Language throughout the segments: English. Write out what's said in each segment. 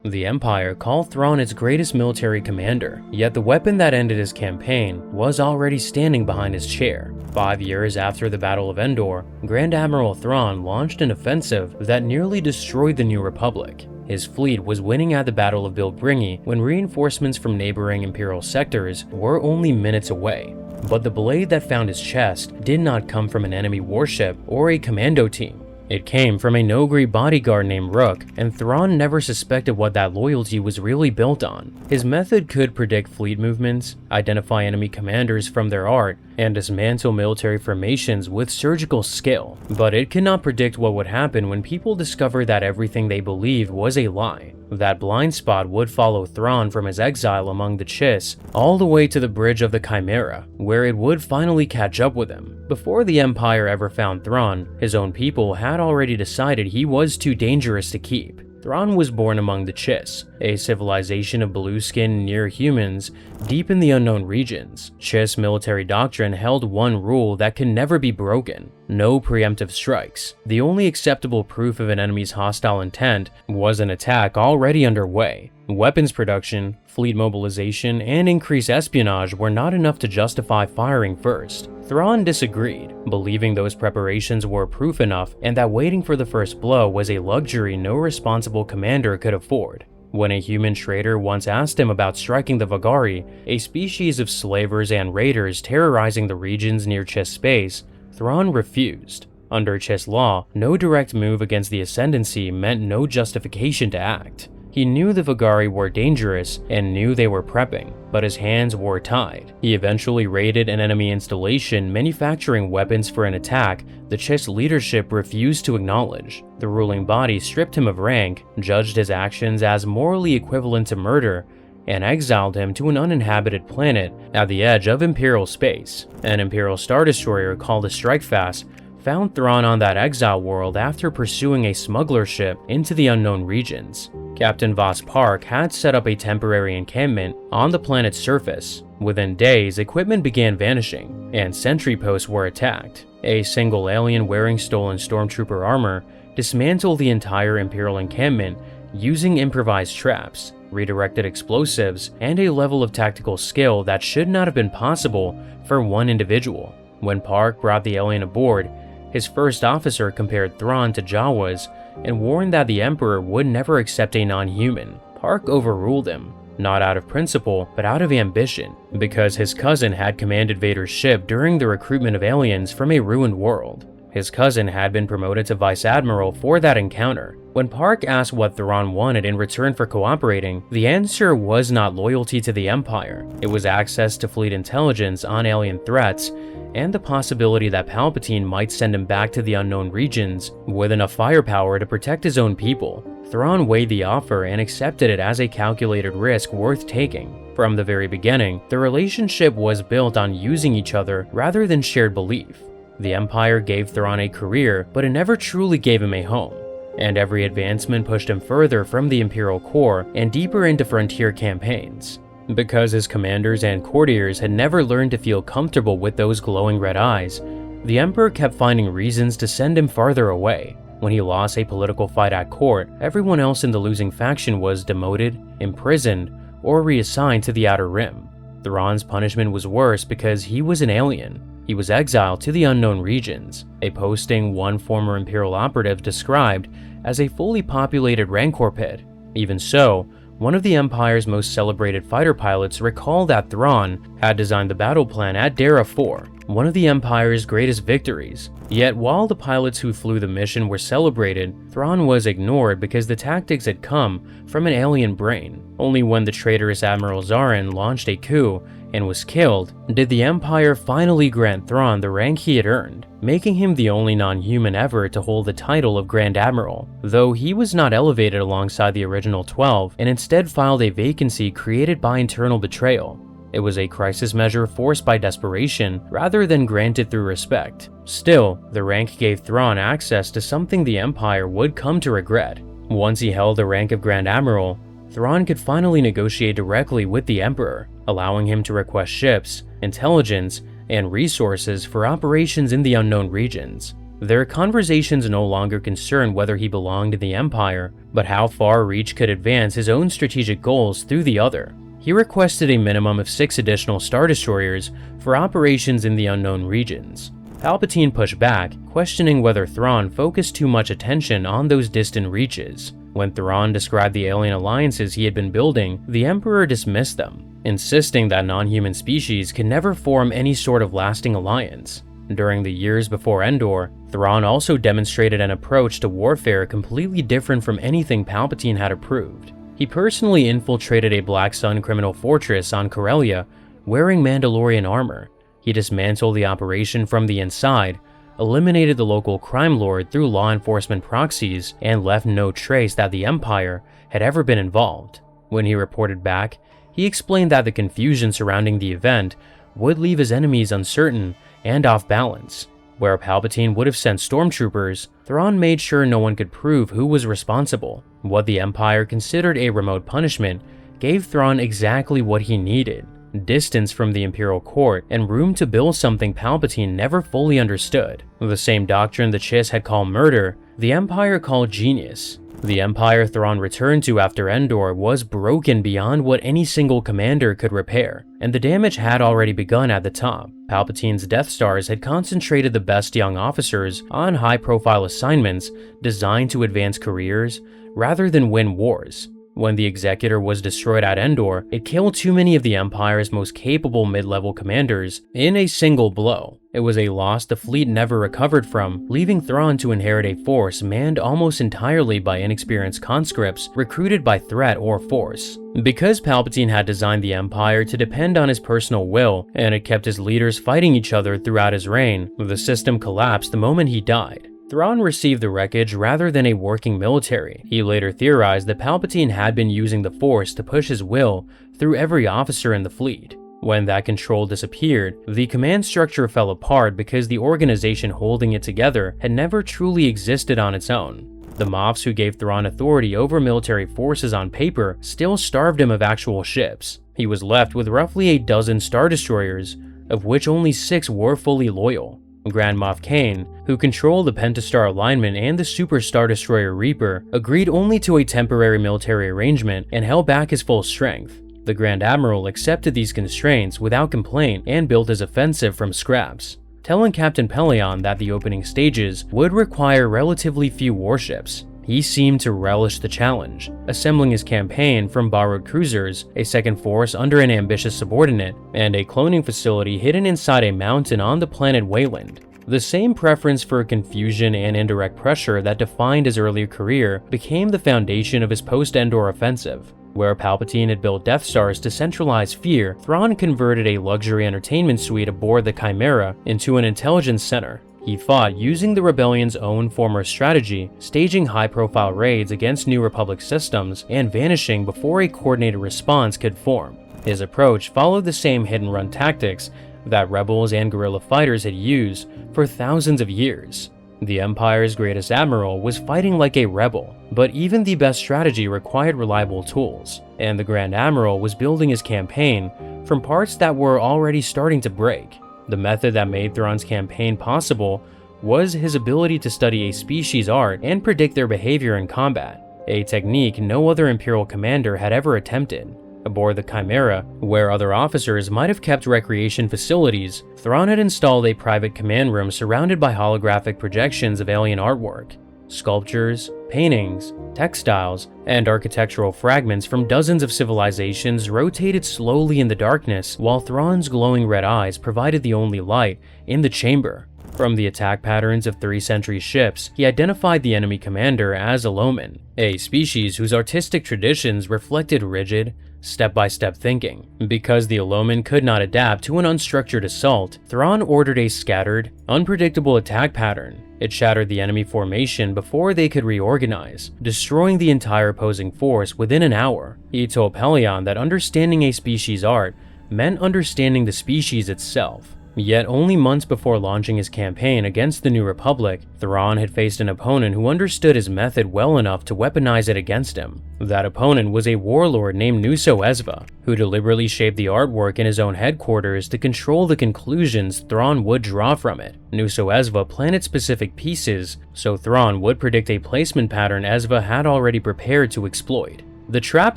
The Empire called Thrawn its greatest military commander, yet the weapon that ended his campaign was already standing behind his chair. 5 years after the Battle of Endor, Grand Admiral Thrawn launched an offensive that nearly destroyed the New Republic. His fleet was winning at the Battle of Bilbringi when reinforcements from neighboring Imperial sectors were only minutes away. But the blade that found his chest did not come from an enemy warship or a commando team. It came from a Noghri bodyguard named Rook, and Thrawn never suspected what that loyalty was really built on. His method could predict fleet movements, identify enemy commanders from their art, and dismantle military formations with surgical skill. But it could not predict what would happen when people discovered that everything they believed was a lie. That blind spot would follow Thrawn from his exile among the Chiss all the way to the Bridge of the Chimera, where it would finally catch up with him. Before the Empire ever found Thrawn, his own people had already decided he was too dangerous to keep. Thrawn was born among the Chiss, a civilization of blue-skinned near-humans deep in the unknown regions. Chiss military doctrine held one rule that could never be broken: no preemptive strikes. The only acceptable proof of an enemy's hostile intent was an attack already underway. Weapons production, fleet mobilization, and increased espionage were not enough to justify firing first. Thrawn disagreed, believing those preparations were proof enough and that waiting for the first blow was a luxury no responsible commander could afford. When a human trader once asked him about striking the Vagari, a species of slavers and raiders terrorizing the regions near Chiss space, Thrawn refused. Under Chiss law, no direct move against the Ascendancy meant no justification to act. He knew the Vagari were dangerous and knew they were prepping, but his hands were tied. He eventually raided an enemy installation manufacturing weapons for an attack the Chiss leadership refused to acknowledge. The ruling body stripped him of rank, judged his actions as morally equivalent to murder, and exiled him to an uninhabited planet at the edge of Imperial space. An Imperial Star Destroyer called the Strikefast found Thrawn on that exile world after pursuing a smuggler ship into the unknown regions. Captain Parck had set up a temporary encampment on the planet's surface. Within days, equipment began vanishing, and sentry posts were attacked. A single alien wearing stolen stormtrooper armor dismantled the entire Imperial encampment using improvised traps, redirected explosives, and a level of tactical skill that should not have been possible for one individual. When Park brought the alien aboard, his first officer compared Thrawn to Jawas and warned that the Emperor would never accept a non-human. Park overruled him, not out of principle, but out of ambition, because his cousin had commanded Vader's ship during the recruitment of aliens from a ruined world. His cousin had been promoted to Vice Admiral for that encounter. When Park asked what Thrawn wanted in return for cooperating, the answer was not loyalty to the Empire. It was access to fleet intelligence on alien threats, and the possibility that Palpatine might send him back to the unknown regions with enough firepower to protect his own people. Thrawn weighed the offer and accepted it as a calculated risk worth taking. From the very beginning, the relationship was built on using each other rather than shared belief. The Empire gave Thrawn a career, but it never truly gave him a home, and every advancement pushed him further from the Imperial core and deeper into frontier campaigns. Because his commanders and courtiers had never learned to feel comfortable with those glowing red eyes, the Emperor kept finding reasons to send him farther away. When he lost a political fight at court, everyone else in the losing faction was demoted, imprisoned, or reassigned to the Outer Rim. Thrawn's punishment was worse because he was an alien. He was exiled to the unknown regions, a posting one former Imperial operative described as a fully populated Rancor pit. Even so, one of the Empire's most celebrated fighter pilots recalled that Thrawn had designed the battle plan at Dara 4, one of the Empire's greatest victories. Yet while the pilots who flew the mission were celebrated, Thrawn was ignored because the tactics had come from an alien brain. Only when the traitorous Admiral Zarin launched a coup and was killed did the Empire finally grant Thrawn the rank he had earned, making him the only non-human ever to hold the title of Grand Admiral, though he was not elevated alongside the original 12 and instead filed a vacancy created by internal betrayal. It was a crisis measure forced by desperation rather than granted through respect. Still, the rank gave Thrawn access to something the Empire would come to regret. Once he held the rank of Grand Admiral, Thrawn could finally negotiate directly with the Emperor, allowing him to request ships, intelligence, and resources for operations in the unknown regions. Their conversations no longer concerned whether he belonged in the Empire, but how far Reach could advance his own strategic goals through the other. He requested a minimum of 6 additional Star Destroyers for operations in the unknown regions. Palpatine pushed back, questioning whether Thrawn focused too much attention on those distant reaches. When Thrawn described the alien alliances he had been building, the Emperor dismissed them, insisting that non-human species could never form any sort of lasting alliance. During the years before Endor, Thrawn also demonstrated an approach to warfare completely different from anything Palpatine had approved. He personally infiltrated a Black Sun criminal fortress on Corellia, wearing Mandalorian armor. He dismantled the operation from the inside, eliminated the local crime lord through law enforcement proxies, and left no trace that the Empire had ever been involved. When he reported back, he explained that the confusion surrounding the event would leave his enemies uncertain and off balance. Where Palpatine would have sent stormtroopers, Thrawn made sure no one could prove who was responsible. What the Empire considered a remote punishment gave Thrawn exactly what he needed: distance from the Imperial Court and room to build something Palpatine never fully understood. The same doctrine the Chiss had called murder, the Empire called genius. The Empire Thrawn returned to after Endor was broken beyond what any single commander could repair, and the damage had already begun at the top. Palpatine's Death Stars had concentrated the best young officers on high-profile assignments designed to advance careers rather than win wars. When the Executor was destroyed at Endor, it killed too many of the Empire's most capable mid-level commanders in a single blow. It was a loss the fleet never recovered from, leaving Thrawn to inherit a force manned almost entirely by inexperienced conscripts recruited by threat or force. Because Palpatine had designed the Empire to depend on his personal will, and it kept his leaders fighting each other throughout his reign, the system collapsed the moment he died. Thrawn received the wreckage rather than a working military. He later theorized that Palpatine had been using the Force to push his will through every officer in the fleet. When that control disappeared, the command structure fell apart because the organization holding it together had never truly existed on its own. The Moffs who gave Thrawn authority over military forces on paper still starved him of actual ships. He was left with roughly a dozen Star Destroyers, of which only 6 were fully loyal. Grand Moff Kane, who controlled the Pentastar alignment and the Super Star Destroyer Reaper, agreed only to a temporary military arrangement and held back his full strength. The Grand Admiral accepted these constraints without complaint and built his offensive from scraps, telling Captain Pellaeon that the opening stages would require relatively few warships. He seemed to relish the challenge, assembling his campaign from borrowed cruisers, a second force under an ambitious subordinate, and a cloning facility hidden inside a mountain on the planet Wayland. The same preference for confusion and indirect pressure that defined his earlier career became the foundation of his post-Endor offensive. Where Palpatine had built Death Stars to centralize fear, Thrawn converted a luxury entertainment suite aboard the Chimera into an intelligence center. He fought using the Rebellion's own former strategy, staging high-profile raids against New Republic systems and vanishing before a coordinated response could form. His approach followed the same hit-and-run tactics that rebels and guerrilla fighters had used for thousands of years. The Empire's greatest admiral was fighting like a rebel, but even the best strategy required reliable tools, and the Grand Admiral was building his campaign from parts that were already starting to break. The method that made Thrawn's campaign possible was his ability to study a species' art and predict their behavior in combat, a technique no other Imperial commander had ever attempted. Aboard the Chimera, where other officers might have kept recreation facilities, Thrawn had installed a private command room surrounded by holographic projections of alien artwork. Sculptures, paintings, textiles, and architectural fragments from dozens of civilizations rotated slowly in the darkness, while Thrawn's glowing red eyes provided the only light in the chamber. From the attack patterns of 3rd century ships, he identified the enemy commander as Aloman, a species whose artistic traditions reflected rigid, step-by-step thinking. Because the Aloman could not adapt to an unstructured assault, Thrawn ordered a scattered, unpredictable attack pattern. It shattered the enemy formation before they could reorganize, destroying the entire opposing force within an hour. He told Pellaeon that understanding a species' art meant understanding the species itself. Yet only months before launching his campaign against the New Republic, Thrawn had faced an opponent who understood his method well enough to weaponize it against him. That opponent was a warlord named Nuso Esva, who deliberately shaped the artwork in his own headquarters to control the conclusions Thrawn would draw from it. Nuso Esva planted specific pieces, so Thrawn would predict a placement pattern Esva had already prepared to exploit. The trap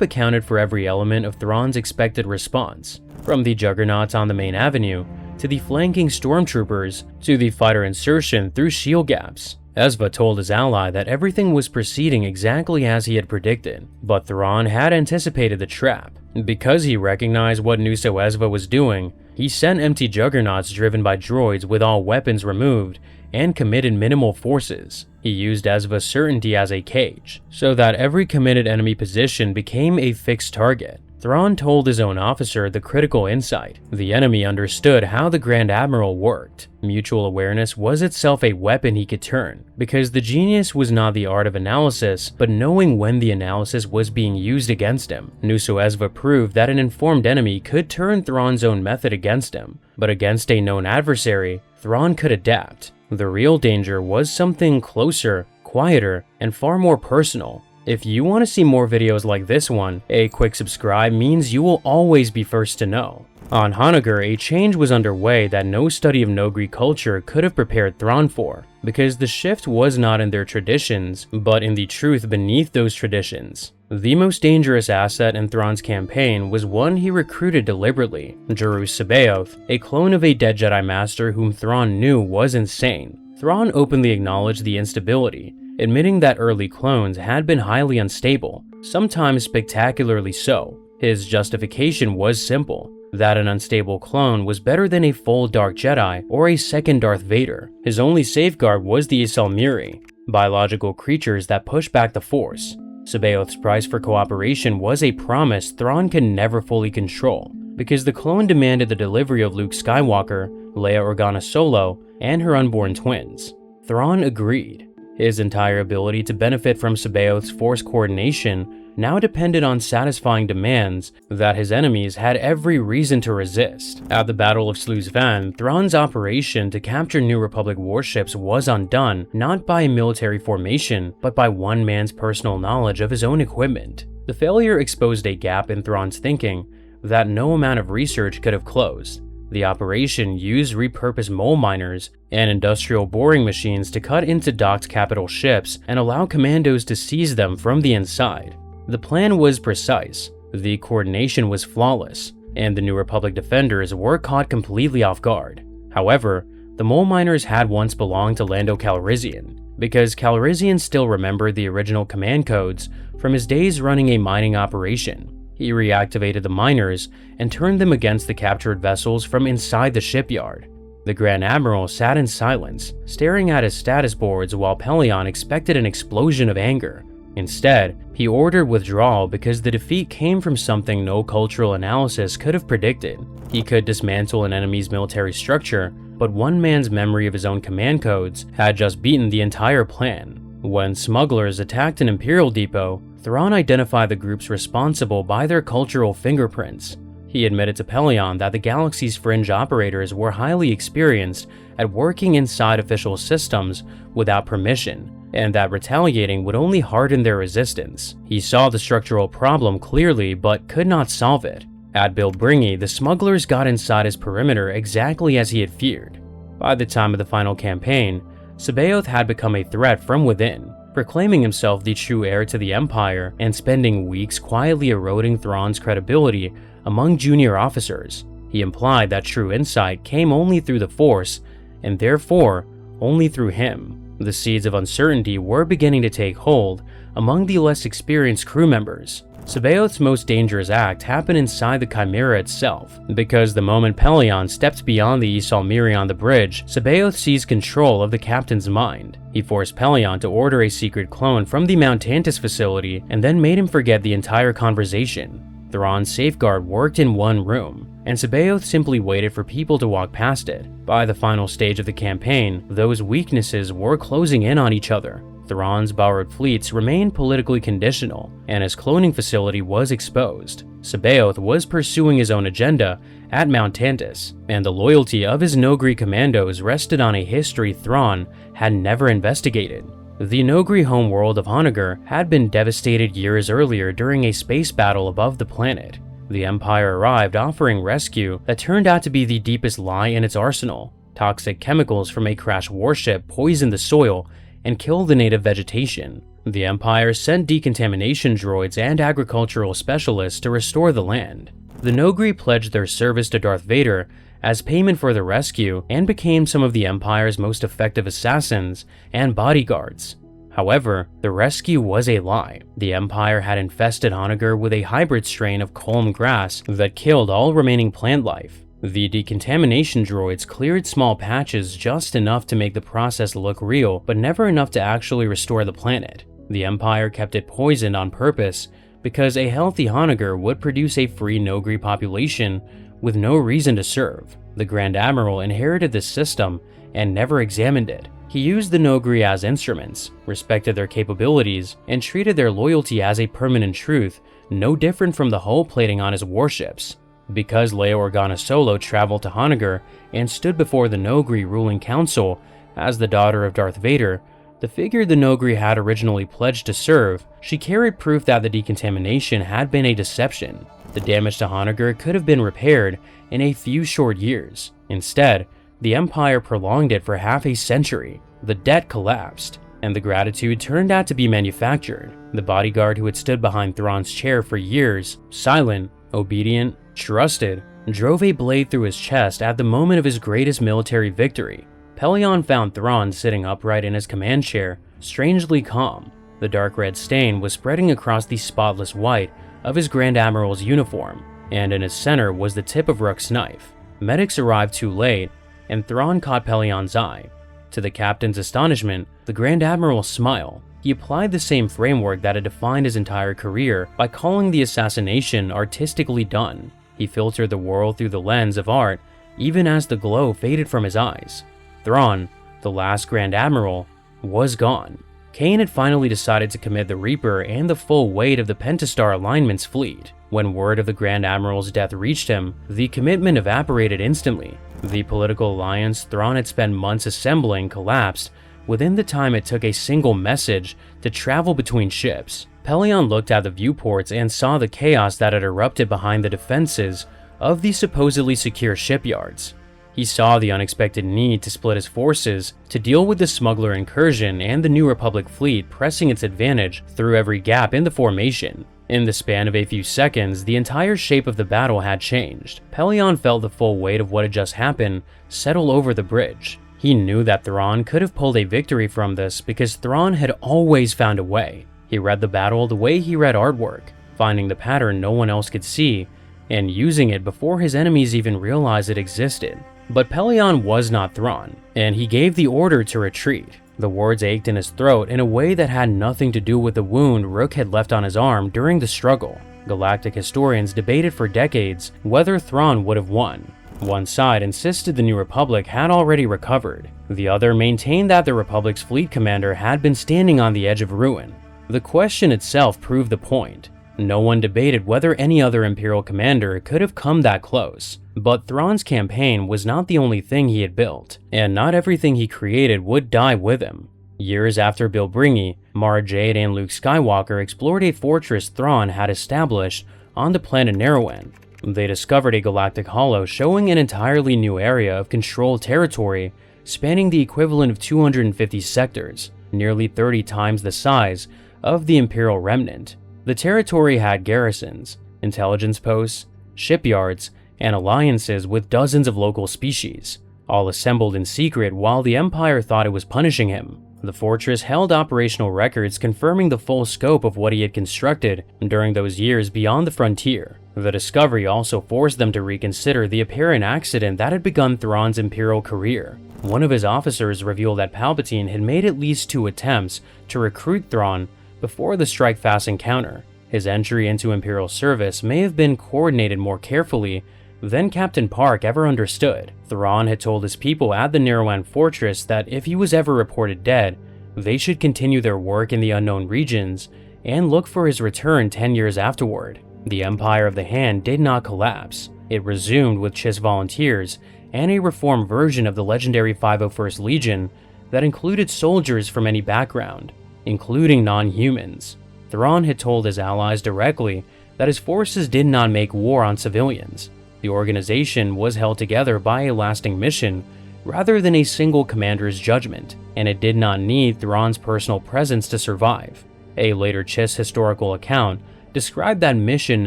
accounted for every element of Thrawn's expected response, from the juggernauts on the main avenue, to the flanking stormtroopers, to the fighter insertion through shield gaps. Esva told his ally that everything was proceeding exactly as he had predicted, but Thrawn had anticipated the trap. Because he recognized what Nuso Esva was doing, he sent empty juggernauts driven by droids with all weapons removed and committed minimal forces. He used Esva's certainty as a cage, so that every committed enemy position became a fixed target. Thrawn told his own officer the critical insight. The enemy understood how the Grand Admiral worked. Mutual awareness was itself a weapon he could turn, because the genius was not the art of analysis, but knowing when the analysis was being used against him. Nuso Esva proved that an informed enemy could turn Thrawn's own method against him, but against a known adversary, Thrawn could adapt. The real danger was something closer, quieter, and far more personal. If you want to see more videos like this one, a quick subscribe means you will always be first to know. On Honoghr, a change was underway that no study of Noghri culture could have prepared Thrawn for, because the shift was not in their traditions, but in the truth beneath those traditions. The most dangerous asset in Thrawn's campaign was one he recruited deliberately, Jerus C'baoth, a clone of a dead Jedi Master whom Thrawn knew was insane. Thrawn openly acknowledged the instability, admitting that early clones had been highly unstable, sometimes spectacularly so. His justification was simple, that an unstable clone was better than a full Dark Jedi or a second Darth Vader. His only safeguard was the Ysalmiri, biological creatures that push back the Force. C'baoth's price for cooperation was a promise Thrawn could never fully control, because the clone demanded the delivery of Luke Skywalker, Leia Organa Solo, and her unborn twins. Thrawn agreed. His entire ability to benefit from C'baoth's Force coordination now depended on satisfying demands that his enemies had every reason to resist. At the Battle of Sluiz Van, Thrawn's operation to capture New Republic warships was undone not by a military formation, but by one man's personal knowledge of his own equipment. The failure exposed a gap in Thrawn's thinking that no amount of research could have closed. The operation used repurposed mole miners and industrial boring machines to cut into docked capital ships and allow commandos to seize them from the inside. The plan was precise, the coordination was flawless, and the New Republic defenders were caught completely off guard. However, the mole miners had once belonged to Lando Calrissian, because Calrissian still remembered the original command codes from his days running a mining operation. He reactivated the miners and turned them against the captured vessels from inside the shipyard. The Grand Admiral sat in silence, staring at his status boards while Pellaeon expected an explosion of anger. Instead, he ordered withdrawal because the defeat came from something no cultural analysis could have predicted. He could dismantle an enemy's military structure, but one man's memory of his own command codes had just beaten the entire plan. When smugglers attacked an Imperial depot, Thrawn identified the groups responsible by their cultural fingerprints. He admitted to Pellaeon that the galaxy's fringe operators were highly experienced at working inside official systems without permission, and that retaliating would only harden their resistance. He saw the structural problem clearly but could not solve it. At Bilbringi, the smugglers got inside his perimeter exactly as he had feared. By the time of the final campaign, C'baoth had become a threat from within, proclaiming himself the true heir to the Empire and spending weeks quietly eroding Thrawn's credibility among junior officers. He implied that true insight came only through the Force, and therefore only through him. The seeds of uncertainty were beginning to take hold among the less experienced crew members. C'baoth's most dangerous act happened inside the Chimera itself, because the moment Pellaeon stepped beyond the Ysalmiri on the bridge, C'baoth seized control of the captain's mind. He forced Pellaeon to order a secret clone from the Mount Tantus facility and then made him forget the entire conversation. Thrawn's safeguard worked in one room, and C'baoth simply waited for people to walk past it. By the final stage of the campaign, those weaknesses were closing in on each other. Thrawn's borrowed fleets remained politically conditional, and his cloning facility was exposed. C'baoth was pursuing his own agenda at Mount Tantus, and the loyalty of his Noghri commandos rested on a history Thrawn had never investigated. The Noghri homeworld of Honoghr had been devastated years earlier during a space battle above the planet. The Empire arrived offering rescue that turned out to be the deepest lie in its arsenal. Toxic chemicals from a crashed warship poisoned the soil and killed the native vegetation. The Empire sent decontamination droids and agricultural specialists to restore the land. The Noghri pledged their service to Darth Vader as payment for the rescue and became some of the Empire's most effective assassins and bodyguards. However, the rescue was a lie. The Empire had infested Honoghr with a hybrid strain of culm grass that killed all remaining plant life. The decontamination droids cleared small patches just enough to make the process look real, but never enough to actually restore the planet. The Empire kept it poisoned on purpose because a healthy Honoghr would produce a free Noghri population with no reason to serve. The Grand Admiral inherited this system and never examined it. He used the Noghri as instruments, respected their capabilities, and treated their loyalty as a permanent truth, no different from the hull plating on his warships. Because Leia Organa Solo traveled to Honoghr and stood before the Noghri ruling council as the daughter of Darth Vader, the figure the Noghri had originally pledged to serve, she carried proof that the decontamination had been a deception. The damage to Honoghr could have been repaired in a few short years. Instead, the Empire prolonged it for half a century. The debt collapsed, and the gratitude turned out to be manufactured. The bodyguard who had stood behind Thrawn's chair for years, silent, obedient, trusted, drove a blade through his chest at the moment of his greatest military victory. Pellaeon found Thrawn sitting upright in his command chair, strangely calm. The dark red stain was spreading across the spotless white of his Grand Admiral's uniform, and in its center was the tip of Rook's knife. Medics arrived too late, and Thrawn caught Pellaeon's eye. To the captain's astonishment, the Grand Admiral smiled. He applied the same framework that had defined his entire career by calling the assassination artistically done. He filtered the world through the lens of art, even as the glow faded from his eyes. Thrawn, the last Grand Admiral, was gone. Kane had finally decided to commit the Reaper and the full weight of the Pentastar Alignment's fleet. When word of the Grand Admiral's death reached him, the commitment evaporated instantly. The political alliance Thrawn had spent months assembling collapsed within the time it took a single message to travel between ships. Pellaeon looked at the viewports and saw the chaos that had erupted behind the defenses of the supposedly secure shipyards. He saw the unexpected need to split his forces to deal with the smuggler incursion and the New Republic fleet pressing its advantage through every gap in the formation. In the span of a few seconds, the entire shape of the battle had changed. Pellaeon felt the full weight of what had just happened settle over the bridge. He knew that Thrawn could have pulled a victory from this because Thrawn had always found a way. He read the battle the way he read artwork, finding the pattern no one else could see, and using it before his enemies even realized it existed. But Pellaeon was not Thrawn, and he gave the order to retreat. The words ached in his throat in a way that had nothing to do with the wound Rook had left on his arm during the struggle. Galactic historians debated for decades whether Thrawn would have won. One side insisted the New Republic had already recovered. The other maintained that the Republic's fleet commander had been standing on the edge of ruin. The question itself proved the point. No one debated whether any other Imperial commander could have come that close. But Thrawn's campaign was not the only thing he had built, and not everything he created would die with him. Years after Bilbringi, Mara Jade and Luke Skywalker explored a fortress Thrawn had established on the planet Nerowan. They discovered a galactic hollow showing an entirely new area of controlled territory spanning the equivalent of 250 sectors, nearly 30 times the size of the Imperial Remnant. The territory had garrisons, intelligence posts, shipyards, and alliances with dozens of local species, all assembled in secret while the Empire thought it was punishing him. The fortress held operational records confirming the full scope of what he had constructed during those years beyond the frontier. The discovery also forced them to reconsider the apparent accident that had begun Thrawn's Imperial career. One of his officers revealed that Palpatine had made at least 2 attempts to recruit Thrawn before the strike-fast encounter. His entry into Imperial service may have been coordinated more carefully than Captain Parck ever understood. Thrawn had told his people at the Nerowan fortress that if he was ever reported dead, they should continue their work in the unknown regions and look for his return 10 years afterward. The Empire of the Hand did not collapse. It resumed with Chiss volunteers and a reformed version of the legendary 501st Legion that included soldiers from any background, including non-humans. Thrawn had told his allies directly that his forces did not make war on civilians. The organization was held together by a lasting mission rather than a single commander's judgment, and it did not need Thrawn's personal presence to survive. A later Chiss historical account described that mission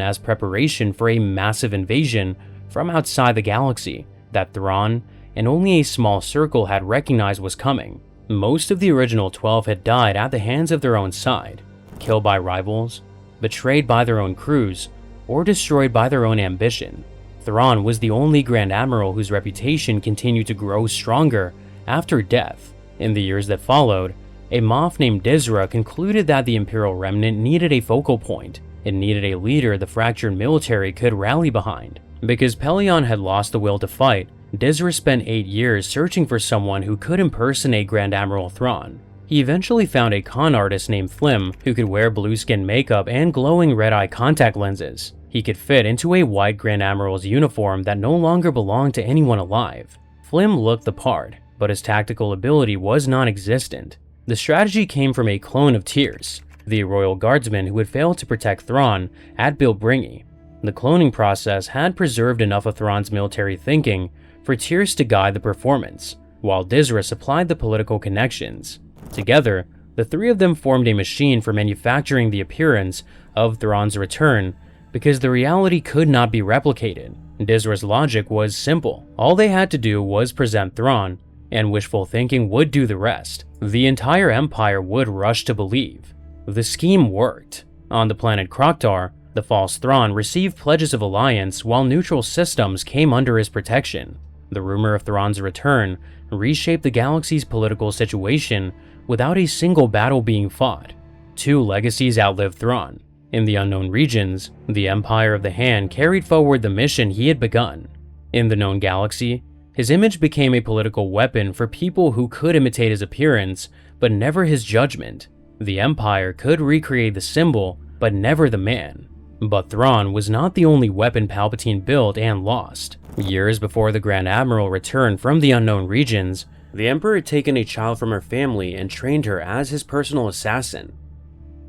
as preparation for a massive invasion from outside the galaxy that Thrawn and only a small circle had recognized was coming. Most of the original 12 had died at the hands of their own side, killed by rivals, betrayed by their own crews, or destroyed by their own ambition. Thrawn was the only Grand Admiral whose reputation continued to grow stronger after death. In the years that followed, a Moff named Dizra concluded that the Imperial Remnant needed a focal point. It needed a leader the fractured military could rally behind. Because Pellaeon had lost the will to fight, Dizra spent 8 years searching for someone who could impersonate Grand Admiral Thrawn. He eventually found a con artist named Flim who could wear blue skin makeup and glowing red-eye contact lenses. He could fit into a white Grand Admiral's uniform that no longer belonged to anyone alive. Flim looked the part, but his tactical ability was non-existent. The strategy came from a clone of Chiss, the royal guardsman who had failed to protect Thrawn at Bilbringi. The cloning process had preserved enough of Thrawn's military thinking for Chiss to guide the performance, while Dizra supplied the political connections. Together, the three of them formed a machine for manufacturing the appearance of Thrawn's return because the reality could not be replicated. Dizra's logic was simple. All they had to do was present Thrawn, and wishful thinking would do the rest. The entire Empire would rush to believe. The scheme worked. On the planet Kroktar, the false Thrawn received pledges of alliance while neutral systems came under his protection. The rumor of Thrawn's return reshaped the galaxy's political situation without a single battle being fought. 2 legacies outlived Thrawn. In the unknown regions, the Empire of the Hand carried forward the mission he had begun. In the known galaxy, his image became a political weapon for people who could imitate his appearance, but never his judgment. The Empire could recreate the symbol, but never the man. But Thrawn was not the only weapon Palpatine built and lost. Years before the Grand Admiral returned from the unknown regions, the Emperor had taken a child from her family and trained her as his personal assassin.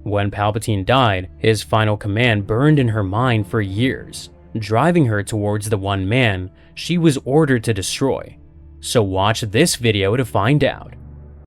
When Palpatine died, his final command burned in her mind for years, driving her towards the one man she was ordered to destroy. So watch this video to find out.